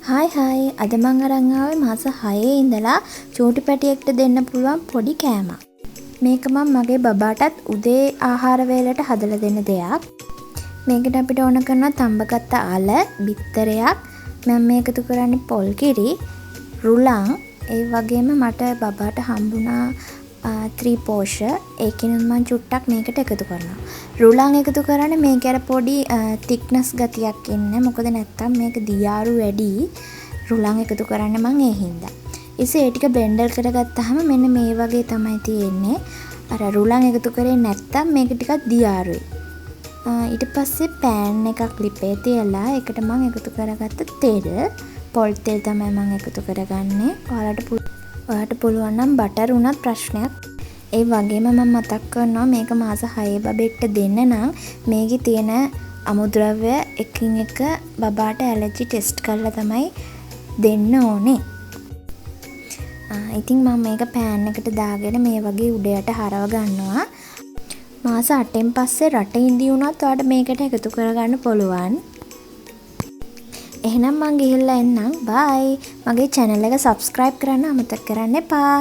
Hi අද මං අරන් ආවේ මාස 6 ඉඳලා චූටි පැටියෙක්ට දෙන්න පුළුවන් පොඩි කෑමක්. මේක මම මගේ බබාටත් උදේ ආහාර වේලට හදලා දෙන දෙයක්. මේකට අපිට ඕන කරනවා තඹගත්ත අල, බිත්තරයක්, මම මේක එකතු කරන්නේ පොල් කිරි, රුලන්, ඒ වගේම මට බබාට හම්බුණා ත්‍රිපෝෂ. ඒකිනුත් මම චුට්ටක් මේකට එකතු කරනවා. රුලන් එකතු කරන්නේ මේකේ අර පොඩි thickness ගතියක් එන්නේ. මොකද නැත්තම් මේක දියාරු වැඩි. රුලන් එකතු කරන්නේ මම ඒ හින්දා. ඉතින් ඒ ටික බ්ලෙන්ඩර් කරගත්තාම මෙන්න මේ වගේ තමයි තියෙන්නේ. අර රුලන් එකතු කරේ නැත්තම් මේක ටිකක් දියාරුයි. ඊට පස්සේ පෑන් එකක් ලිපේ තියලා ඒකට මම එකතු කරගත්ත තෙල්, පොල් තෙල් තමයි මම එකතු කරගන්නේ. ඔයාලට පුළුවන් නම් බටර් උනත් ප්‍රශ්නයක්. ඒ වගේම මම මතක් කරනවා මේක මාස 6 බබෙක්ට දෙන්න නම් මේකේ තියෙන අමුද්‍රව්‍ය එකින් එක බබාට ඇලර්ජි ටෙස්ට් කරලා තමයි දෙන්න ඕනේ. ඉතින් මම මේක පෑන් එකට දාගෙන මේ වගේ උඩ යට හරව ගන්නවා. මාස 8න් පස්සේ රට ඉඳි වුණත් ඔයාලට මේකට එකතු කරගන්න පුළුවන්. එහෙනම් මං ගිහිල්ලා එන්නම්. බයි. මගේ channel එක subscribe කරන්න අමතක කරන්න එපා.